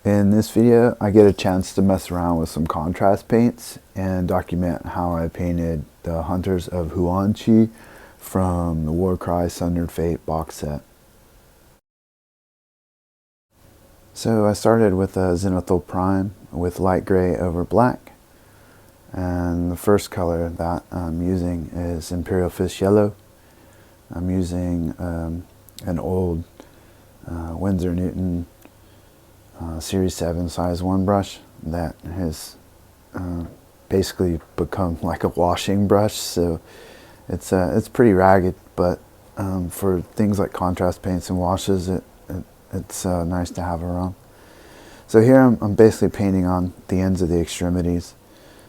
In this video, I get a chance to mess around with some contrast paints and document how I painted the Hunters of Huanchi from the Warcry Sundered Fate box set. So I started with a Zenithal Prime with light gray over black, and the first color that I'm using is Imperial Fish Yellow. I'm using an old Winsor Newton Series 7 size 1 brush that has basically become like a washing brush, so it's pretty ragged, but for things like contrast paints and washes, it's nice to have around. So here I'm basically painting on the ends of the extremities,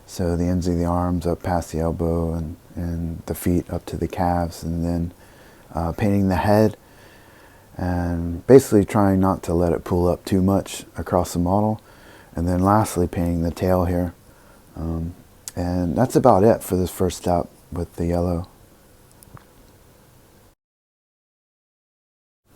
so the ends of the arms up past the elbow and the feet up to the calves, and then painting the head, and basically trying not to let it pull up too much across the model, and then lastly painting the tail here, and that's about it for this first step with the yellow.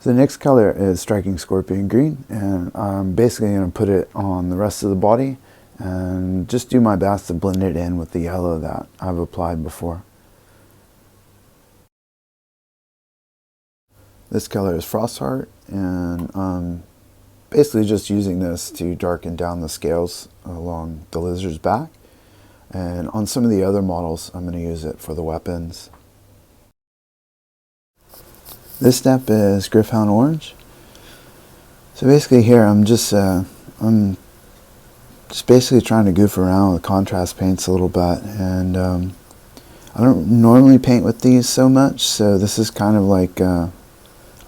So the next color is Striking Scorpion Green, and I'm basically going to put it on the rest of the body and just do my best to blend it in with the yellow that I've applied before. This color is Frostheart, and I'm basically just using this to darken down the scales along the lizard's back. And on some of the other models, I'm going to use it for the weapons. This step is Gryph-hound Orange. So basically here I'm just basically trying to goof around with contrast paints a little bit, and I don't normally paint with these so much, so this is kind of like a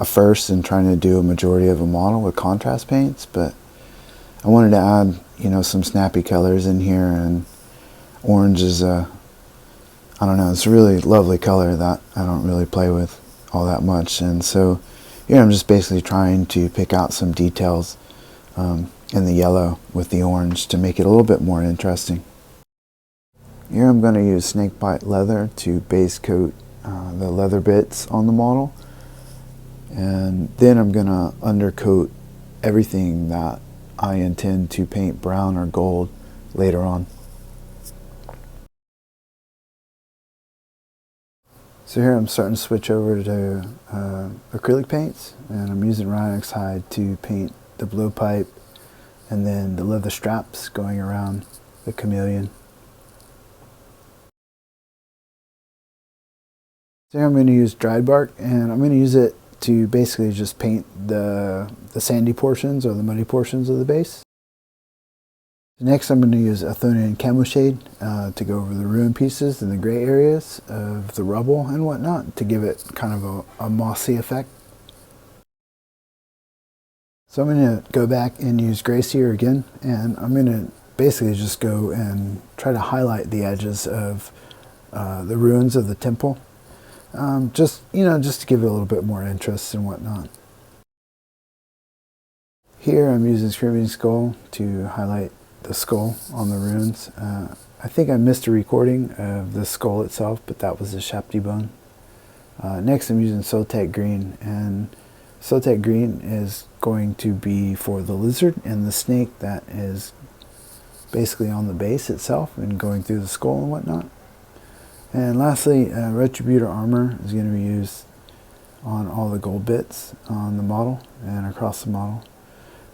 first in trying to do a majority of a model with contrast paints, but I wanted to add, you know, some snappy colors in here, and orange is I don't know, it's a really lovely color that I don't really play with all that much, and so here I'm just basically trying to pick out some details in the yellow with the orange to make it a little bit more interesting. Here I'm going to use Snakebite Leather to base coat the leather bits on the model, and then I'm going to undercoat everything that I intend to paint brown or gold later on. So here I'm starting to switch over to acrylic paints, and I'm using Rhinox Hide to paint the blowpipe and then the leather straps going around the chameleon. So here I'm going to use Dryad Bark, and I'm going to use it to basically just paint the sandy portions or the muddy portions of the base. Next I'm going to use Athonian Camoshade to go over the ruined pieces and the gray areas of the rubble and whatnot to give it kind of a mossy effect. So I'm going to go back and use Gray Seer again, and I'm going to basically just go and try to highlight the edges of the ruins of the temple. Just to give it a little bit more interest and whatnot. Here I'm using Screaming Skull to highlight the skull on the runes. I think I missed a recording of the skull itself, but that was the Shapti bone. Next I'm using Sotek Green, and Sotek Green is going to be for the lizard and the snake that is basically on the base itself and going through the skull and whatnot. And lastly, Retributor armor is going to be used on all the gold bits on the model and across the model.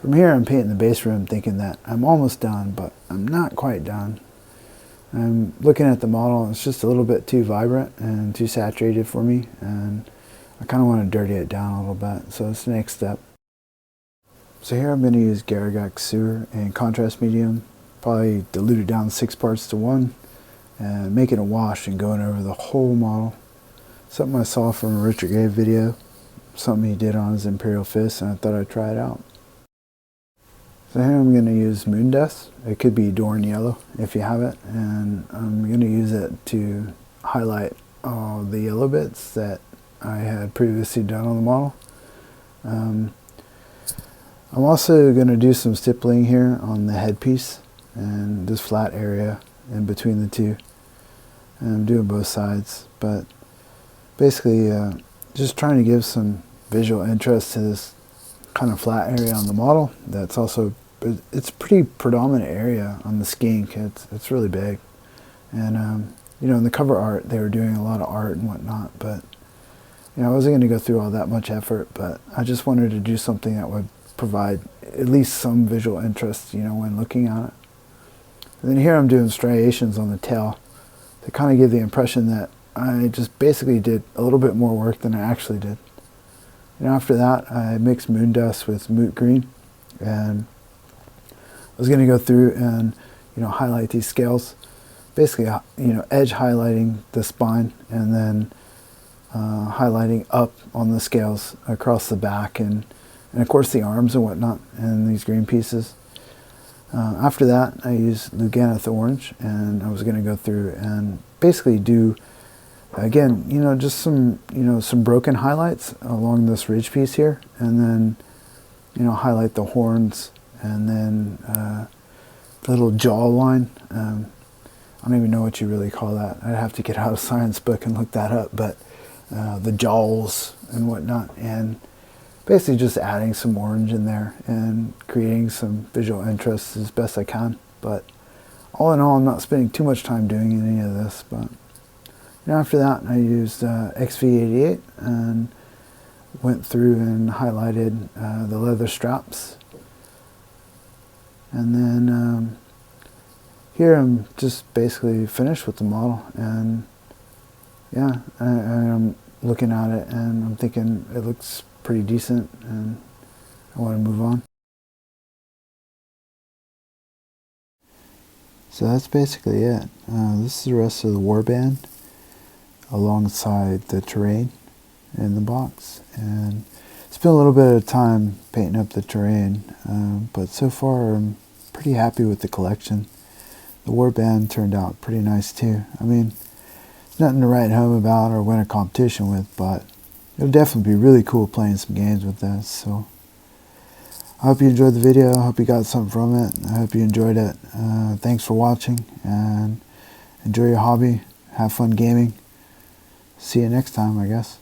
From here I'm painting the base rim thinking that I'm almost done, but I'm not quite done. I'm looking at the model, it's just a little bit too vibrant and too saturated for me, and I kind of want to dirty it down a little bit, so that's the next step. So here I'm going to use Garaghak Seer in contrast medium, probably dilute it down 6 parts to 1, and making a wash and going over the whole model. Something I saw from a Richard Gray video, something he did on his Imperial Fist, and I thought I'd try it out. So here I'm going to use Moon Dust. It could be Dorn Yellow if you have it, and I'm going to use it to highlight all the yellow bits that I had previously done on the model. I'm also going to do some stippling here on the headpiece and this flat area in between the two. And I'm doing both sides, but basically just trying to give some visual interest to this kind of flat area on the model that's also but it's a pretty predominant area on the skink. It's really big. And, you know, in the cover art, they were doing a lot of art and whatnot, but, you know, I wasn't going to go through all that much effort, but I just wanted to do something that would provide at least some visual interest, you know, when looking at it. And then here I'm doing striations on the tail to kind of give the impression that I just basically did a little bit more work than I actually did. And after that, I mixed moon dust with Moot Green, and I was going to go through and, you know, highlight these scales, basically, you know, edge highlighting the spine, and then highlighting up on the scales across the back, and of course the arms and whatnot, and these green pieces. After that, I used Rhinox Orange, and I was going to go through and basically do, again, you know, just some, you know, some broken highlights along this ridge piece here, and then, you know, highlight the horns, and then the little jaw line. I don't even know what you really call that. I'd have to get out a science book and look that up, but the jowls and whatnot, and basically just adding some orange in there and creating some visual interest as best I can. But all in all, I'm not spending too much time doing any of this. But, you know, after that, I used XV88 and went through and highlighted the leather straps. And then here I'm just basically finished with the model, and yeah, I'm looking at it and I'm thinking it looks pretty decent, and I want to move on. So that's basically it. This is the rest of the warband alongside the terrain in the box, and spent a little bit of time painting up the terrain, but so far I'm pretty happy with the collection. The warband turned out pretty nice too. I mean, nothing to write home about or win a competition with, but it'll definitely be really cool playing some games with this. So I hope you enjoyed the video. I hope you got something from it. I hope you enjoyed it. Thanks for watching, and enjoy your hobby. Have fun gaming. See you next time, I guess.